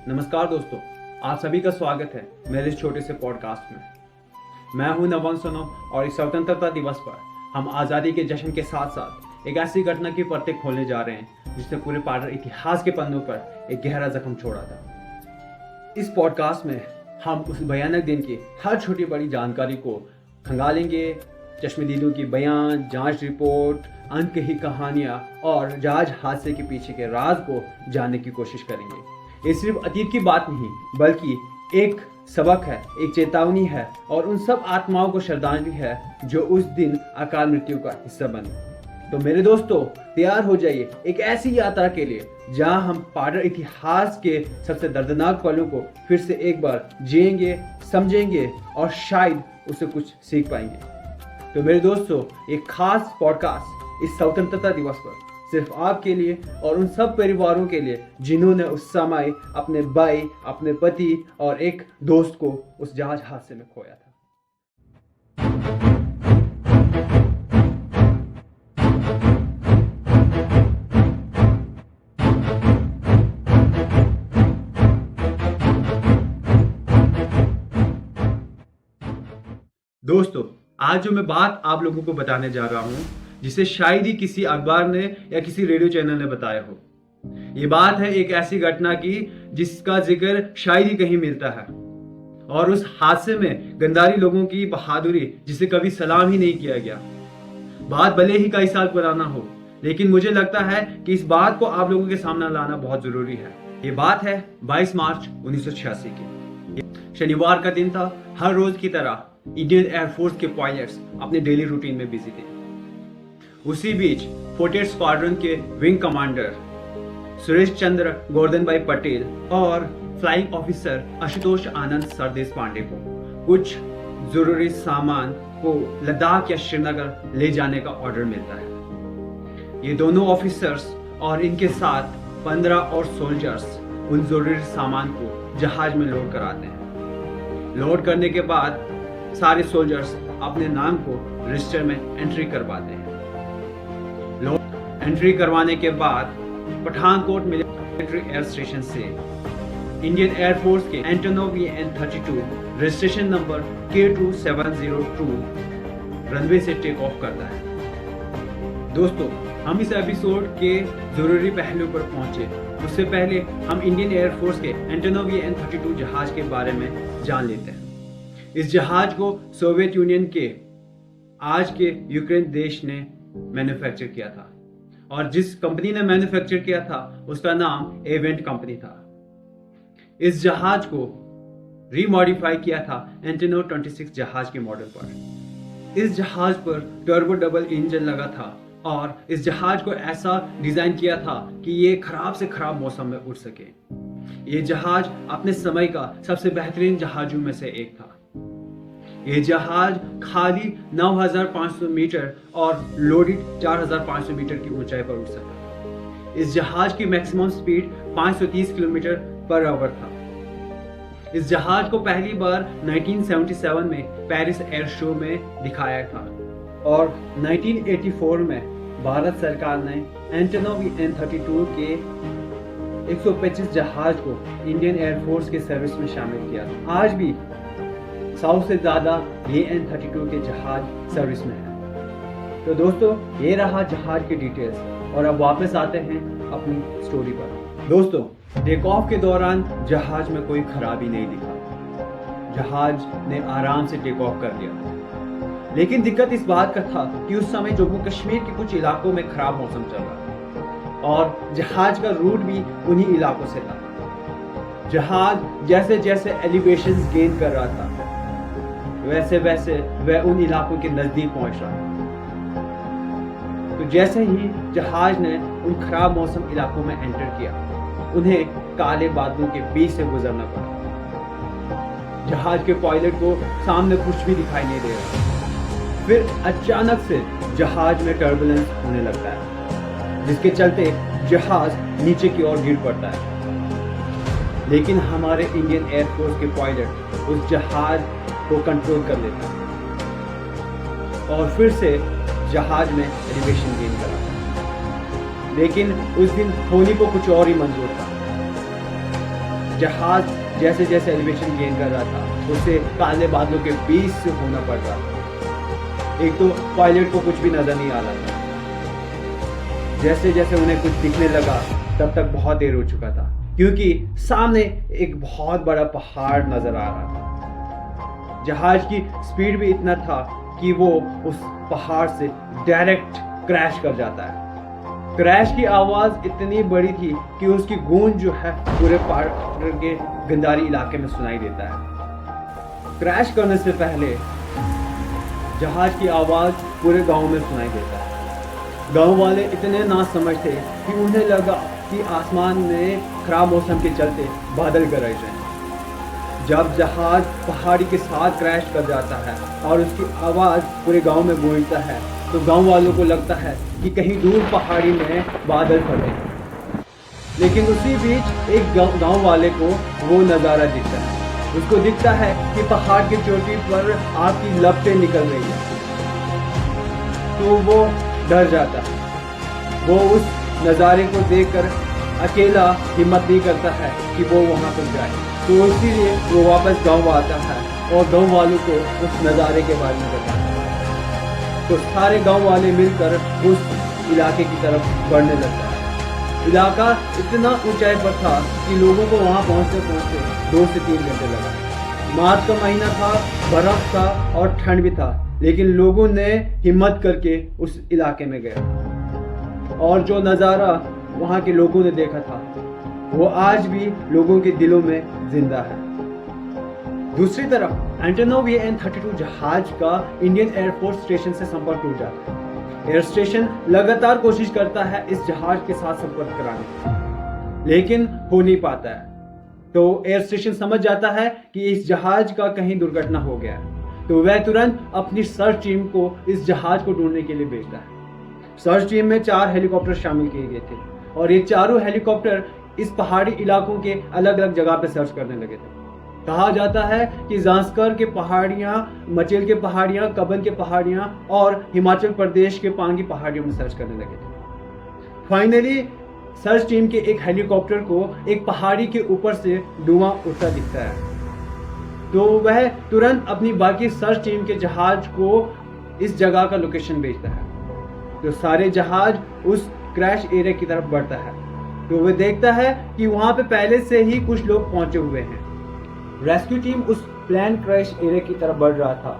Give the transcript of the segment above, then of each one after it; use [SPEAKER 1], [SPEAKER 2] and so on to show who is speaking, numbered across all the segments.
[SPEAKER 1] नमस्कार दोस्तों, आप सभी का स्वागत है मेरे इस छोटे से पॉडकास्ट में। मैं हूं नवन सोनम और इस स्वतंत्रता दिवस पर हम आज़ादी के जश्न के साथ साथ एक ऐसी घटना की परतें खोलने जा रहे हैं जिसने पूरे पार्टर इतिहास के पन्नों पर एक गहरा जख्म छोड़ा था। इस पॉडकास्ट में हम उस भयानक दिन की हर छोटी बड़ी जानकारी को खंगालेंगे। चश्मदीदों की बयान, जांच रिपोर्ट, अनकही कहानियां और जहाज हादसे के पीछे के राज को जानने की कोशिश करेंगे। ये सिर्फ अतीत की बात नहीं बल्कि एक सबक है, एक चेतावनी है और उन सब आत्माओं को श्रद्धांजलि है जो उस दिन अकाल मृत्यु का हिस्सा बने। तो मेरे दोस्तों, तैयार हो जाइए एक ऐसी यात्रा के लिए जहां हम पार्टर इतिहास के सबसे दर्दनाक पलों को फिर से एक बार जिएंगे, समझेंगे और शायद उससे कुछ सीख पाएंगे। तो मेरे दोस्तों, एक खास पॉडकास्ट इस स्वतंत्रता दिवस पर सिर्फ आपके लिए और उन सब परिवारों के लिए जिन्होंने उस समय अपने भाई, अपने पति और एक दोस्त को उस जहाज हादसे में खोया था। दोस्तों, आज जो मैं बात आप लोगों को बताने जा रहा हूं जिसे शायद ही किसी अखबार ने या किसी रेडियो चैनल ने बताया हो। ये बात है एक ऐसी घटना की जिसका जिक्र शायद ही कहीं मिलता है और उस हादसे में गंदारी लोगों की बहादुरी जिसे कभी सलाम ही नहीं किया गया। बात भले ही कई साल पुराना हो, लेकिन मुझे लगता है कि इस बात को आप लोगों के सामने लाना बहुत जरूरी है। ये बात है 22 मार्च 1986 की। शनिवार का दिन था। हर रोज की तरह इंडियन एयरफोर्स के पायलट्स अपने डेली रूटीन में बिजी थे। उसी बीच 48 स्क्वाड्रन के विंग कमांडर सुरेश चंद्र गोवर्धन भाई पटेल और फ्लाइंग ऑफिसर आशुतोष आनंद सरदेश पांडे को कुछ जरूरी सामान को लद्दाख या श्रीनगर ले जाने का ऑर्डर मिलता है। ये दोनों ऑफिसर्स और इनके साथ 15 और सोल्जर्स उन जरूरी सामान को जहाज में लोड कराते हैं। लोड करने के बाद सारे सोल्जर्स अपने नाम को रजिस्टर में एंट्री करवाते हैं। एंट्री करवाने के बाद पठानकोट मिलिट्री एयर स्टेशन से इंडियन एयरफोर्स के Antonov EN-32 registration number K2702 runway से टेक ऑफ करता है। दोस्तों, हम इस एपिसोड के जरूरी पहलू पर पहुंचे उससे पहले हम इंडियन एयरफोर्स के एंटोनोव EN-32 जहाज के बारे में जान लेते हैं। इस जहाज को सोवियत यूनियन के आज के यूक्रेन देश ने मैन्युफैक्चर किया था और जिस कंपनी ने मैन्युफैक्चर किया था उसका नाम एवेंट कंपनी था। इस जहाज को रीमॉडिफाई किया था एंटोनोव 26 जहाज के मॉडल पर। इस जहाज पर टर्बो डबल इंजन लगा था और इस जहाज को ऐसा डिजाइन किया था कि ये खराब से खराब मौसम में उड़ सके। ये जहाज अपने समय का सबसे बेहतरीन जहाजों में से एक था। ये जहाज खाली 9,500 मीटर और लोडेड 4,500 मीटर की ऊंचाई पर उड़ सका। इस जहाज की maximum speed 530 kilometre per hour था। इस जहाज को पहली बार 1977 में पेरिस एयर शो में दिखाया था और 1984 में भारत सरकार ने एंटोनोव EN-32 के 125 जहाज को इंडियन एयरफोर्स के सर्विस में शामिल किया था। आज भी 100 से ज्यादा EN-32 के जहाज सर्विस में है। तो दोस्तों, ये रहा जहाज की डिटेल्स और अब वापस आते हैं अपनी स्टोरी पर। दोस्तों, टेक ऑफ के दौरान जहाज में कोई खराबी नहीं दिखा। जहाज ने आराम से टेक ऑफ कर दिया। लेकिन दिक्कत इस बात का था कि उस समय जम्मू कश्मीर के कुछ इलाकों में खराब मौसम चल रहा था और जहाज का रूट भी उन्हीं इलाकों से था। जहाज जैसे जैसे एलिवेशन गेन कर रहा था वैसे वैसे वह उन इलाकों के नजदीक पहुंच रहा था। तो जैसे ही जहाज ने उन खराब मौसम इलाकों में एंटर किया, उन्हें काले बादलों के बीच से गुजरना पड़ा। जहाज के पायलट को सामने कुछ भी दिखाई नहीं दे रहा। फिर अचानक से जहाज में टर्बुलेंस होने लगता है जिसके चलते जहाज नीचे की ओर गिर पड़ता है। लेकिन हमारे इंडियन एयरफोर्स के पायलट उस जहाज को कंट्रोल कर लेता है और फिर से जहाज में एलिवेशन गेन करा। लेकिन उस दिन होने को कुछ और ही मंजूर था। जहाज जैसे जैसे एलिवेशन गेन कर रहा था उसे काले बादलों के बीच से होना पड़ रहा था। एक तो पायलट को कुछ भी नजर नहीं आ रहा था। जैसे जैसे उन्हें कुछ दिखने लगा तब तक बहुत देर हो चुका था, क्योंकि सामने एक बहुत बड़ा पहाड़ नजर आ रहा था। जहाज की स्पीड भी इतना था कि वो उस पहाड़ से डायरेक्ट क्रैश कर जाता है। क्रैश की आवाज इतनी बड़ी थी कि उसकी गूंज जो है पूरे पहाड़ के गंदारी इलाके में सुनाई देता है। क्रैश करने से पहले जहाज की आवाज पूरे गांव में सुनाई देता है। गांव वाले इतने नासमझ थे कि उन्हें लगा कि आसमान में खराब मौसम के चलते बादल गरज रहे हैं। जब जहाज पहाड़ी के साथ क्रैश कर जाता है और उसकी आवाज पूरे गांव में गूंजता है तो गांव वालों को लगता है कि कहीं दूर पहाड़ी में बादल फटे हैं। लेकिन उसी बीच एक गांव वाले को वो नज़ारा दिखता है। उसको दिखता है कि पहाड़ की चोटी पर आग की लपटें निकल रही है। तो वो डर जाता है। वो उस नज़ारे को देखकर अकेला हिम्मत नहीं करता है कि वो वहाँ पर जाए। तो इसीलिए वो वापस गांव आता है और गांव वालों को उस नज़ारे के बारे में बताता है। तो सारे गांव वाले मिलकर उस इलाके की तरफ बढ़ने लगता है। इलाका इतना ऊंचाई पर था कि लोगों को वहां पहुंचते पहुंचते 2 से 3 घंटे लगा। मार्च का महीना था, बर्फ था और ठंड भी था, लेकिन लोगों ने हिम्मत करके उस इलाके में गए और जो नज़ारा वहां के लोगों ने देखा था वो आज भी लोगों के दिलों में जिंदा है। दूसरी तरफ एंटोनोव AN-32 जहाज का इंडियन एयरफोर्स स्टेशन से संपर्क टूट जाता है। एयर स्टेशन लगातार कोशिश करता है इस जहाज के साथ संपर्क कराने की, लेकिन हो नहीं पाता है। तो एयर स्टेशन समझ जाता है कि इस जहाज का कहीं दुर्घटना हो गया है। तो वह तुरंत अपनी सर्च टीम को इस जहाज को ढूंढने के लिए भेजता है। सर्च टीम में 4 हेलीकॉप्टर शामिल किए गए थे और ये चारों हेलीकॉप्टर इस पहाड़ी इलाकों के अलग अलग जगह पे सर्च करने लगे थे। कहा जाता है कि जांस्कर के पहाड़ियां, मचेल के पहाड़ियां, कबन के पहाड़ियां और हिमाचल प्रदेश के पांगी पहाड़ियों में सर्च करने लगे थे। फाइनली सर्च टीम के एक हेलीकॉप्टर को एक पहाड़ी के ऊपर से धुआं उठता दिखता है। तो वह तुरंत अपनी बाकी सर्च टीम के जहाज को इस जगह का लोकेशन भेजता है। तो सारे जहाज उस क्रैश एरिया की तरफ बढ़ता है। तो वह देखता है कि वहां पे पहले से ही कुछ लोग पहुंचे हुए हैं। रेस्क्यू टीम उस प्लेन क्रैश एरिया की तरफ बढ़ रहा था,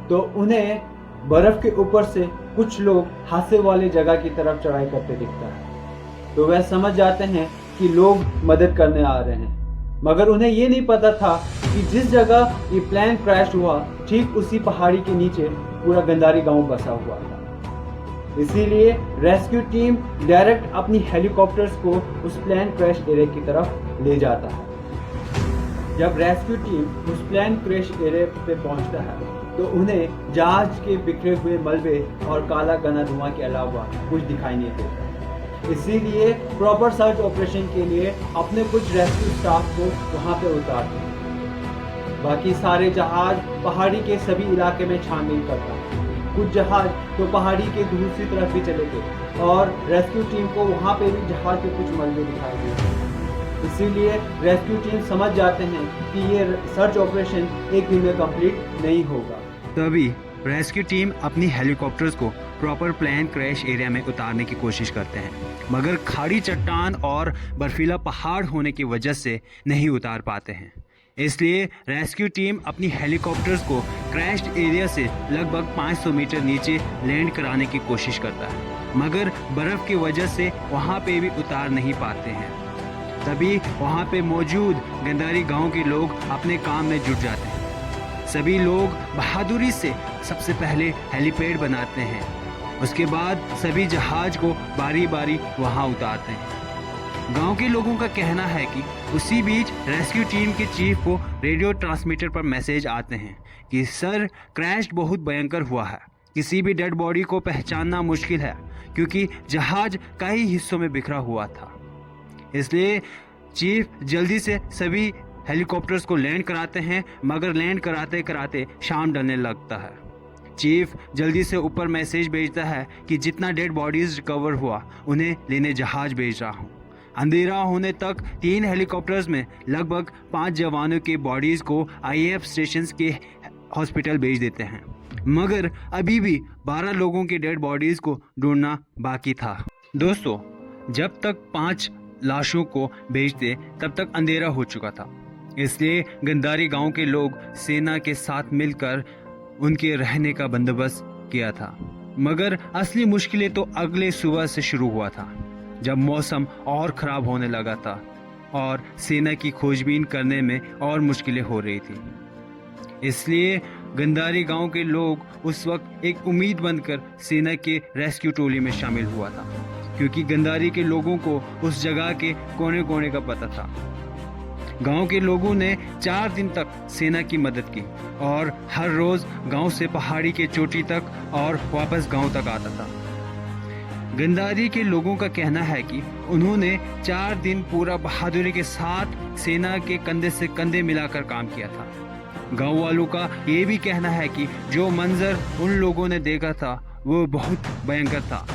[SPEAKER 1] तो उन्हें बर्फ के ऊपर से कुछ लोग हादसे वाले जगह की तरफ चढ़ाई करते दिखता है। तो वह समझ जाते हैं कि लोग मदद करने आ रहे हैं, मगर उन्हें ये नहीं पता था कि जिस जगह ये प्लेन क्रैश हुआ ठीक उसी पहाड़ी के नीचे पूरा गंदारी गांव बसा हुआ था। इसीलिए रेस्क्यू टीम डायरेक्ट अपनी हेलीकॉप्टर्स को उस प्लेन क्रैश एरिया की तरफ ले जाता है। जब रेस्क्यू टीम उस प्लेन क्रैश एरिया पे पहुंचता है तो उन्हें जहाज के बिखरे हुए मलबे और काला घना धुआं के अलावा कुछ दिखाई नहीं देता। इसीलिए प्रॉपर सर्च ऑपरेशन के लिए अपने कुछ रेस्क्यू स्टाफ को वहां पे उतारते हैं। बाकी सारे जहाज पहाड़ी के सभी इलाके में छानबीन करता है। कुछ जहाज तो पहाड़ी के दूसरी तरफ भी चले गए और रेस्क्यू टीम को वहां पे भी जहाज के कुछ मलबे दिखाई दिए। इसीलिए रेस्क्यू टीम समझ जाते हैं कि ये सर्च ऑपरेशन एक दिन में कंप्लीट नहीं होगा।
[SPEAKER 2] तभी रेस्क्यू टीम अपनी हेलीकॉप्टर्स को प्रॉपर प्लेन क्रैश एरिया में उतारने की कोशिश करते हैं, मगर खाड़ी चट्टान और बर्फीला पहाड़ होने की वजह से नहीं उतार पाते हैं। इसलिए रेस्क्यू टीम अपनी हेलीकॉप्टर्स को क्रैश एरिया से लगभग 500 मीटर नीचे लैंड कराने की कोशिश करता है, मगर बर्फ़ की वजह से वहाँ पे भी उतार नहीं पाते हैं। तभी वहाँ पे मौजूद गंदारी गांव के लोग अपने काम में जुट जाते हैं। सभी लोग बहादुरी से सबसे पहले हेलीपैड बनाते हैं, उसके बाद सभी जहाज को बारी बारी वहाँ उतारते हैं। गांव के लोगों का कहना है कि उसी बीच रेस्क्यू टीम के चीफ को रेडियो ट्रांसमीटर पर मैसेज आते हैं कि सर, क्रैश बहुत भयंकर हुआ है, किसी भी डेड बॉडी को पहचानना मुश्किल है क्योंकि जहाज कई हिस्सों में बिखरा हुआ था। इसलिए चीफ जल्दी से सभी हेलीकॉप्टर्स को लैंड कराते हैं, मगर लैंड कराते कराते शाम ढलने लगता है। चीफ जल्दी से ऊपर मैसेज भेजता है कि जितना डेड बॉडीज रिकवर हुआ उन्हें लेने जहाज भेज रहा हूँ। अंधेरा होने तक 3 हेलीकॉप्टर्स में लगभग 5 जवानों के बॉडीज को आईएएफ स्टेशन के हॉस्पिटल भेज देते हैं, मगर अभी भी 12 लोगों के डेड बॉडीज को ढूंढना बाकी था। दोस्तों, जब तक 5 लाशों को भेजते तब तक अंधेरा हो चुका था, इसलिए गंदारी गांव के लोग सेना के साथ मिलकर उनके रहने का बंदोबस्त किया था। मगर असली मुश्किलें तो अगले सुबह से शुरू हुआ था, जब मौसम और खराब होने लगा था और सेना की खोजबीन करने में और मुश्किलें हो रही थी। इसलिए गंदारी गांव के लोग उस वक्त एक उम्मीद बनकर सेना के रेस्क्यू टोली में शामिल हुआ था, क्योंकि गंदारी के लोगों को उस जगह के कोने कोने का पता था। गांव के लोगों ने 4 दिन तक सेना की मदद की और हर रोज गांव से पहाड़ी के चोटी तक और वापस गांव तक आता था। गंदारी के लोगों का कहना है कि उन्होंने 4 दिन पूरा बहादुरी के साथ सेना के कंधे से कंधे मिलाकर काम किया था। गांव वालों का ये भी कहना है कि जो मंजर उन लोगों ने देखा था वो बहुत भयंकर था।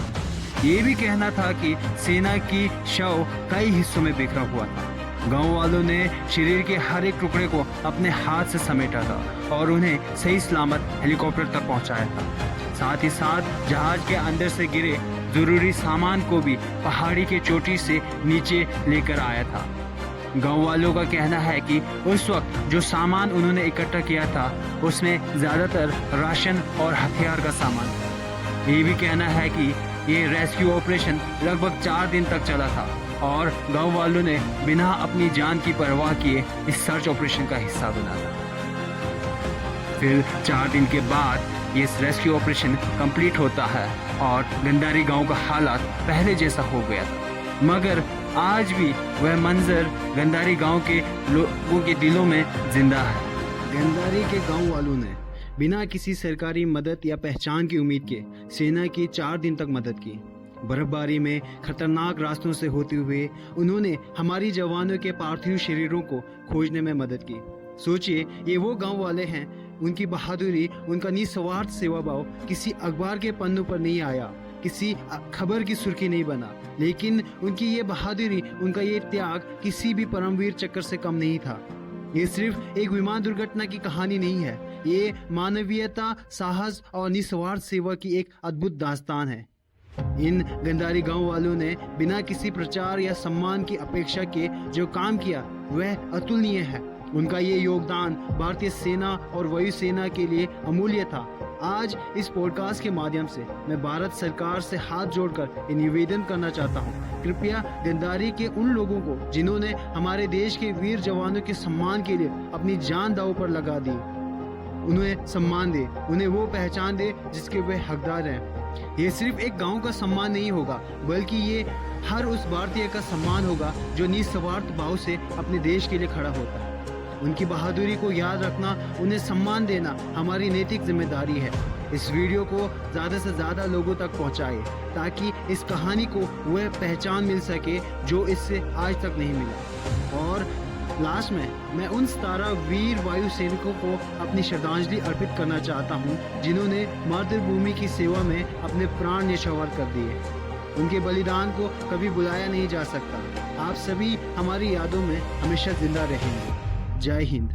[SPEAKER 2] ये भी कहना था कि सेना की शव कई हिस्सों में बिखरा हुआ था। गांव वालों ने शरीर के हर एक टुकड़े को अपने हाथ से समेटा था और उन्हें सही सलामत हेलीकॉप्टर तक पहुंचाया था। साथ ही साथ जहाज के अंदर से गिरे जरूरी सामान को भी पहाड़ी के चोटी से नीचे लेकर आया था। गांव वालों का कहना है कि उस वक्त जो सामान उन्होंने इकट्ठा किया था उसमें ज्यादातर राशन और हथियार का सामान था। ये भी कहना है कि ये रेस्क्यू ऑपरेशन लगभग 4 दिन तक चला था और गांव वालों ने बिना अपनी जान की परवाह किए इस सर्च ऑपरेशन का हिस्सा बना था। फिर 4 दिन के बाद ये रेस्क्यू ऑपरेशन कंप्लीट होता है और गंदारी गांव का हालात पहले जैसा हो गया था, मगर आज भी वह मंजर गंदारी गांव के लोगों के दिलों में जिंदा है। गंदारी के गांव वालों ने बिना किसी सरकारी मदद या पहचान की उम्मीद के सेना की 4 दिन तक मदद की। बर्फबारी में खतरनाक रास्तों से होते हुए उन्होंने हमारी जवानों के पार्थिव शरीरों को खोजने में मदद की। सोचिए, ये वो गांव वाले हैं, उनकी बहादुरी, उनका निस्वार्थ सेवा भाव किसी अखबार के पन्नों पर नहीं आया, किसी खबर की सुर्खी नहीं बना, लेकिन उनकी ये बहादुरी, उनका ये त्याग किसी भी परमवीर चक्र से कम नहीं था। ये सिर्फ एक विमान दुर्घटना की कहानी नहीं है, ये मानवीयता, साहस और निस्वार्थ सेवा की एक अद्भुत दास्तान है। इन गंदारी गांव वालों ने बिना किसी प्रचार या सम्मान की अपेक्षा के जो काम किया वह अतुलनीय है। उनका ये योगदान भारतीय सेना और वायुसेना के लिए अमूल्य था। आज इस पॉडकास्ट के माध्यम से मैं भारत सरकार से हाथ जोड़कर ये निवेदन करना चाहता हूँ, कृपया गंदारी के उन लोगों को जिन्होंने हमारे देश के वीर जवानों के सम्मान के लिए अपनी जान दांव पर लगा दी, उन्हें सम्मान दे, उन्हें वो पहचान दे जिसके वे हकदार हैं। ये सिर्फ एक गांव का सम्मान नहीं होगा, बल्कि ये हर उस भारतीय का सम्मान होगा जो निस्वार्थ भाव से अपने देश के लिए खड़ा होता है। उनकी बहादुरी को याद रखना, उन्हें सम्मान देना हमारी नैतिक जिम्मेदारी है। इस वीडियो को ज़्यादा से ज़्यादा लोगों तक पहुंचाएं, ताकि इस कहानी को वह पहचान मिल सके जो इससे आज तक नहीं मिला। और लास्ट में मैं उन 17 वीर वायु सैनिकों को अपनी श्रद्धांजलि अर्पित करना चाहता हूं, जिन्होंने मातृभूमि की सेवा में अपने प्राण न्यौछावर कर दिए। उनके बलिदान को कभी बुलाया नहीं जा सकता। आप सभी हमारी यादों में हमेशा जिंदा रहेंगे। जय हिंद।